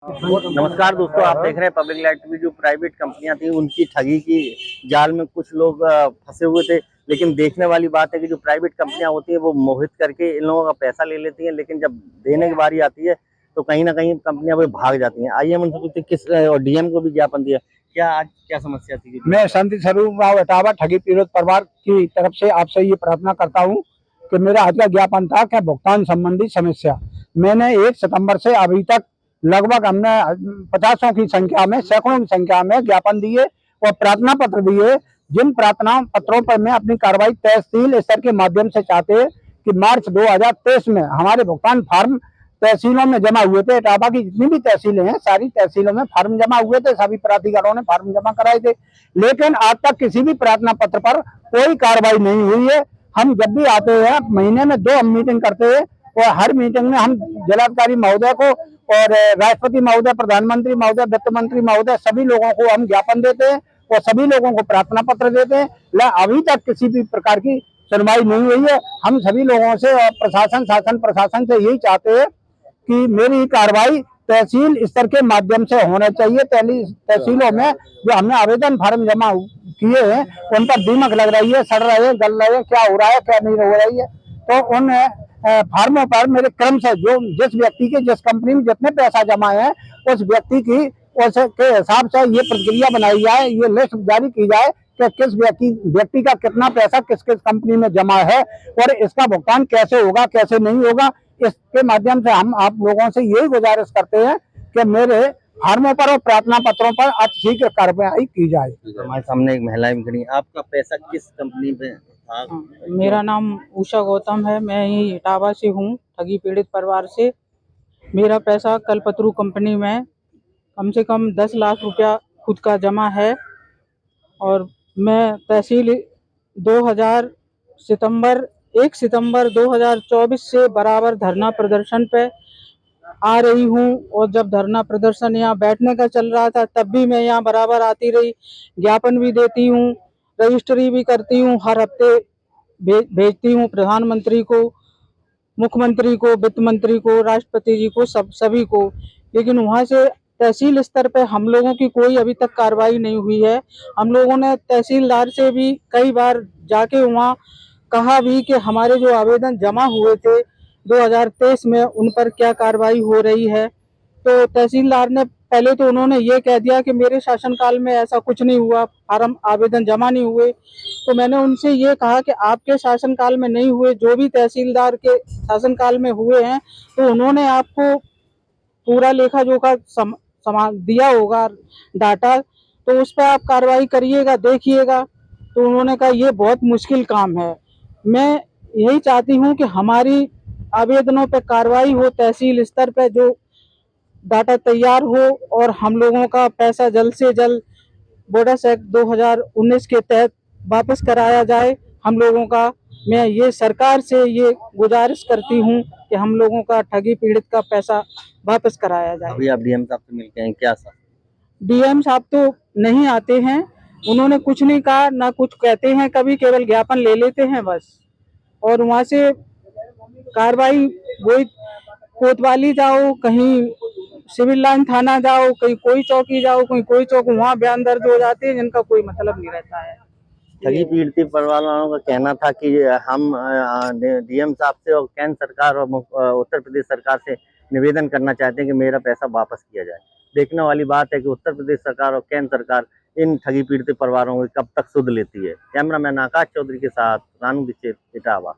नमस्कार दोस्तों, आप देख रहे हैं पब्लिक लाइट टीवी। जो प्राइवेट कंपनियां थी उनकी ठगी की जाल में कुछ लोग फंसे हुए थे। लेकिन देखने वाली बात है कि जो प्राइवेट कंपनियां होती हैं वो मोहित करके इन लोगों का पैसा ले लेती हैं, लेकिन जब देने की बारी आती है तो कहीं ना कहीं कंपनियां वो भाग जाती हैं। आइए हम उनसे पूछते हैं किस और डीएम को भी ज्ञापन दिया। क्या आज क्या समस्या थी? मैं संत स्वरूप राव इटावा ठगी पीड़ित परिवार की तरफ से आपसे ये प्रार्थना करता हूँ कि मेरा आज का ज्ञापन था कि भुगतान संबंधी समस्या। मैंने 1 सितंबर से अभी तक लगभग हमने 50 की संख्या में, सैकड़ों की संख्या में ज्ञापन दिए और प्रार्थना पत्र दिए। जिन प्रार्थना पत्रों पर मैं अपनी कार्रवाई तहसील स्तर के माध्यम से चाहते कि मार्च 2023 में हमारे भुगतान फार्म तहसीलों में जमा हुए थे। इटावा की जितनी भी तहसीलें हैं सारी तहसीलों में फार्म जमा हुए थे, सभी प्राधिकारों ने फार्म जमा कराए थे, लेकिन आज तक किसी भी प्रार्थना पत्र पर कोई कार्रवाई नहीं हुई है। हम जब भी आते हैं महीने में 2 हम मीटिंग करते हैं और हर मीटिंग में हम जिलाधिकारी महोदय को और राष्ट्रपति महोदय, प्रधानमंत्री महोदय, वित्त मंत्री महोदय, सभी लोगों को हम ज्ञापन देते हैं और सभी लोगों को प्रार्थना पत्र देते हैं। अभी तक किसी भी प्रकार की सुनवाई नहीं हुई है। हम सभी लोगों से और प्रशासन, शासन प्रशासन से यही चाहते हैं कि मेरी कार्रवाई तहसील स्तर के माध्यम से होना चाहिए। तहसीलों में जो हमने आवेदन फार्म जमा किए हैं उन पर दीमक लग रही है, सड़ रहे हैं, गल रहे हैं, क्या हो रहा है क्या नहीं हो रही है। तो उन फार्मों पर मेरे क्रम से जो जिस व्यक्ति के जिस कंपनी में जितने पैसा जमा है उस व्यक्ति की के हिसाब से ये प्रक्रिया बनाई जाए, ये लिस्ट जारी की जाए कि किस व्यक्ति का कितना पैसा किस किस कंपनी में जमा है और इसका भुगतान कैसे होगा कैसे नहीं होगा। इसके माध्यम से हम आप लोगों से यही गुजारिश करते हैं कि मेरे फार्मों पर और प्रार्थना पत्रों पर अतिशीघ्र कार्रवाई की जाए। हमारे सामने एक महिला भी खड़ी। आपका पैसा किस कंपनी में था? मेरा नाम उषा गौतम है, मैं ही इटावा से हूँ, ठगी पीड़ित परिवार से। मेरा पैसा कल्पतरू कंपनी में कम से कम 10 लाख रुपया खुद का जमा है और मैं तहसील 2000 सितंबर 1 सितंबर 2024 से बराबर धरना प्रदर्शन पे आ रही हूँ और जब धरना प्रदर्शन यहाँ बैठने का चल रहा था तब भी मैं यहाँ बराबर आती रही, ज्ञापन भी देती हूँ, रजिस्ट्री भी करती हूँ, हर हफ्ते भेजती हूँ प्रधानमंत्री को, मुख्यमंत्री को, वित्त मंत्री को, राष्ट्रपति जी को, सभी को। लेकिन वहाँ से तहसील स्तर पे हम लोगों की कोई अभी तक कार्रवाई नहीं हुई है। हम लोगों ने तहसीलदार से भी कई बार जाके वहाँ कहा भी कि हमारे जो आवेदन जमा हुए थे 2023 में उन पर क्या कार्रवाई हो रही है। तो तहसीलदार ने पहले तो उन्होंने ये कह दिया कि मेरे शासनकाल में ऐसा कुछ नहीं हुआ, फार्म आवेदन जमा नहीं हुए। तो मैंने उनसे ये कहा कि आपके शासनकाल में नहीं हुए, जो भी तहसीलदार के शासनकाल में हुए हैं तो उन्होंने आपको पूरा लेखा जोखा दिया होगा डाटा, तो उस पर आप कार्रवाई करिएगा, देखिएगा। तो उन्होंने कहा ये बहुत मुश्किल काम है। मैं यही चाहती हूँ कि हमारी आवेदनों पर कार्रवाई हो, तहसील स्तर पर जो डाटा तैयार हो और हम लोगों का पैसा जल्द से जल्द बोनस एक्ट 2019 के तहत वापस कराया जाए हम लोगों का। मैं ये सरकार से ये गुजारिश करती हूँ कि हम लोगों का ठगी पीड़ित का पैसा वापस कराया जाए। अभी आप डीएम साहब से मिलके हैं क्या सर? डीएम साहब तो नहीं आते हैं, उन्होंने कुछ नहीं कहा, ना कुछ कहते हैं, कभी केवल ज्ञापन ले लेते हैं बस। और वहाँ से कार्रवाई वही कोतवाली जाओ, कहीं सिविल लाइन थाना जाओ, कहीं कोई चौकी जाओ, कहीं कोई चौक, वहाँ बयान दर्ज हो जाते हैं जिनका कोई मतलब नहीं रहता है। ठगी पीड़ित परिवार वालों का कहना था कि हम डीएम साहब से और केंद्र सरकार और उत्तर प्रदेश सरकार से निवेदन करना चाहते हैं कि मेरा पैसा वापस किया जाए। देखने वाली बात है कि उत्तर प्रदेश सरकार और केंद्र सरकार इन ठगी पीड़ित परिवारों को कब तक सुध लेती है। कैमरामैन आकाश चौधरी के साथ रानू दीक्षित, इटावा।